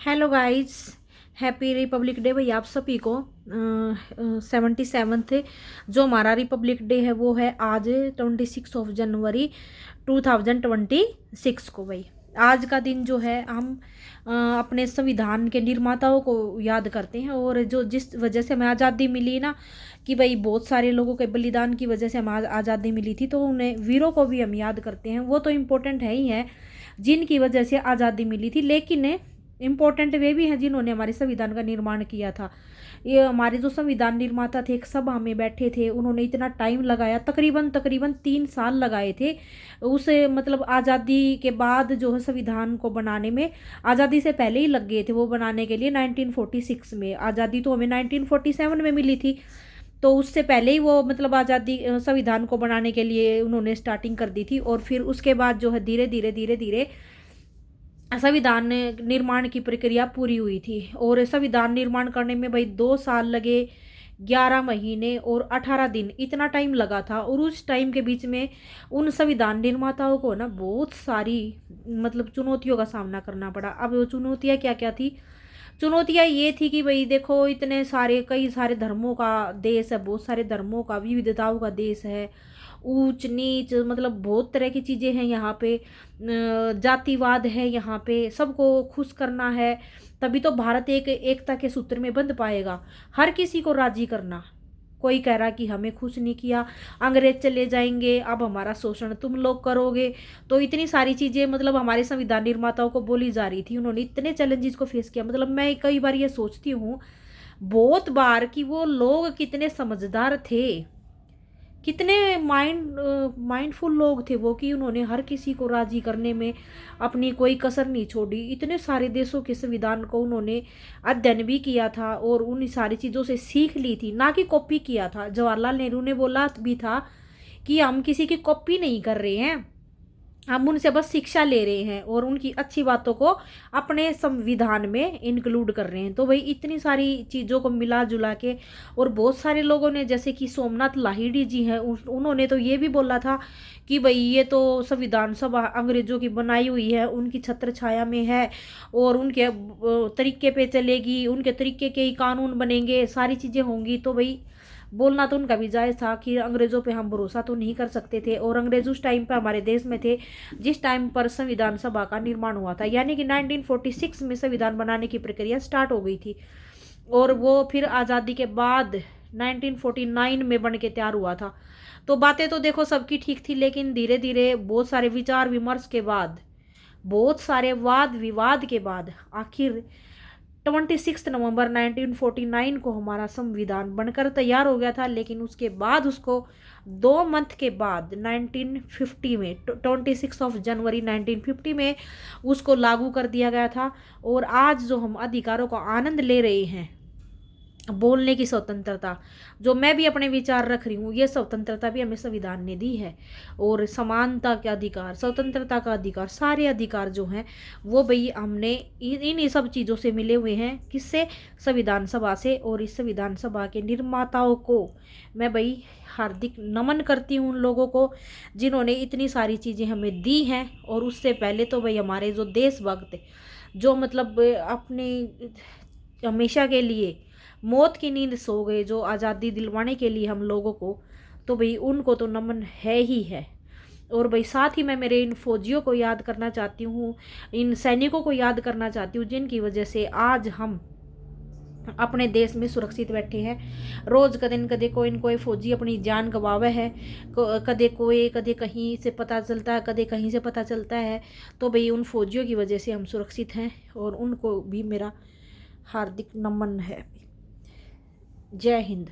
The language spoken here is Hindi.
Hello guys, happy Republic day भाई आप सभी को। 77th जो हमारा रिपब्लिक डे है वो है आज 26 जनवरी 2026 को। भाई आज का दिन जो है हम अपने संविधान के निर्माताओं को याद करते हैं, और जो जिस वजह से हमें आज़ादी मिली ना, कि भाई बहुत सारे लोगों के बलिदान की वजह से हमें आज़ादी मिली थी, तो उन्हें वीरों को भी हम याद करते हैं। वो तो इम्पोर्टेंट है ही है जिनकी वजह से आज़ादी मिली थी, लेकिन इम्पोर्टेंट वे भी हैं जिन्होंने हमारे संविधान का निर्माण किया था। ये हमारे जो संविधान निर्माता थे, एक सभा में बैठे थे, उन्होंने इतना टाइम लगाया, तकरीबन तकरीबन 3 साल लगाए थे उस मतलब आज़ादी के बाद जो है संविधान को बनाने में। आज़ादी से पहले ही लग गए थे वो बनाने के लिए। 1946 में आज़ादी तो हमें 1947 में मिली थी, तो उससे पहले ही वो मतलब आज़ादी संविधान को बनाने के लिए उन्होंने स्टार्टिंग कर दी थी। और फिर उसके बाद जो है धीरे धीरे धीरे धीरे संविधान निर्माण की प्रक्रिया पूरी हुई थी। और संविधान निर्माण करने में भाई 2 साल लगे, 11 महीने और 18 दिन, इतना टाइम लगा था। और उस टाइम के बीच में उन संविधान निर्माताओं को ना बहुत सारी मतलब चुनौतियों का सामना करना पड़ा। अब वो चुनौतियाँ क्या क्या थी? चुनौतियाँ ये थी कि भाई देखो, इतने सारे कई सारे धर्मों का देश है, बहुत सारे धर्मों का विविधताओं का देश है, ऊंच नीच मतलब बहुत तरह की चीज़ें हैं यहाँ पे, जातिवाद है यहाँ पे, सबको खुश करना है, तभी तो भारत एक एकता के सूत्र में बंध पाएगा। हर किसी को राजी करना। कोई कह रहा कि हमें खुश नहीं किया, अंग्रेज चले जाएंगे, अब हमारा शोषण तुम लोग करोगे। तो इतनी सारी चीज़ें मतलब हमारे संविधान निर्माताओं को बोली जा रही थी। उन्होंने इतने चैलेंजेस को फेस किया। मतलब मैं कई बार ये सोचती हूँ बहुत बार कि वो लोग कितने समझदार थे, कितने माइंडफुल लोग थे वो, कि उन्होंने हर किसी को राजी करने में अपनी कोई कसर नहीं छोड़ी। इतने सारे देशों के संविधान को उन्होंने अध्ययन भी किया था और उन सारी चीज़ों से सीख ली थी, ना कि कॉपी किया था। जवाहरलाल नेहरू ने बोला भी था कि हम किसी की कॉपी नहीं कर रहे हैं, हम उनसे बस शिक्षा ले रहे हैं और उनकी अच्छी बातों को अपने संविधान में इंक्लूड कर रहे हैं। तो भाई इतनी सारी चीज़ों को मिला जुला के, और बहुत सारे लोगों ने, जैसे कि सोमनाथ लाहिड़ी जी हैं, उन्होंने तो ये भी बोला था कि भाई ये तो संविधान सभा अंग्रेजों की बनाई हुई है, उनकी छत्र छाया में है और उनके तरीके पे चलेगी, उनके तरीके के ही कानून बनेंगे, सारी चीज़ें होंगी। तो भाई बोलना तो उनका भी जायज़ था कि अंग्रेज़ों पे हम भरोसा तो नहीं कर सकते थे। और अंग्रेज़ उस टाइम पर हमारे देश में थे जिस टाइम पर संविधान सभा का निर्माण हुआ था, यानी कि 1946 में संविधान बनाने की प्रक्रिया स्टार्ट हो गई थी, और वो फिर आज़ादी के बाद 1949 में बन के तैयार हुआ था। तो बातें तो देखो सबकी ठीक थी, लेकिन धीरे धीरे बहुत सारे विचार विमर्श के बाद, बहुत सारे वाद विवाद के बाद आखिर 26 नवंबर 1949 को हमारा संविधान बनकर तैयार हो गया था। लेकिन उसके बाद उसको 2 मंथ के बाद 1950 में 26 जनवरी 1950 में उसको लागू कर दिया गया था। और आज जो हम अधिकारों का आनंद ले रहे हैं, बोलने की स्वतंत्रता, जो मैं भी अपने विचार रख रही हूँ, ये स्वतंत्रता भी हमें संविधान ने दी है। और समानता का अधिकार, स्वतंत्रता का अधिकार, सारे अधिकार जो हैं वो भाई हमने इन सब चीज़ों से मिले हुए हैं। किससे? संविधान सभा से। और इस संविधान सभा के निर्माताओं को मैं भाई हार्दिक नमन करती हूँ, उन लोगों को जिन्होंने इतनी सारी चीज़ें हमें दी हैं। और उससे पहले तो भाई हमारे जो देशभक्त, जो मतलब अपने हमेशा के लिए मौत की नींद सो गए, जो आज़ादी दिलवाने के लिए हम लोगों को, तो भाई उनको तो नमन है ही है। और भाई साथ ही मैं मेरे इन फौजियों को याद करना चाहती हूँ, इन सैनिकों को याद करना चाहती हूँ, जिनकी वजह से आज हम अपने देश में सुरक्षित बैठे हैं। रोज कदे न कदे कोई न कोई फौजी अपनी जान गवावे है, कदे कोई कदे कहीं से पता चलता है, कदे कहीं से पता चलता है। तो भाई उन फौजियों की वजह से हम सुरक्षित हैं, और उनको भी मेरा हार्दिक नमन है। जय हिंद।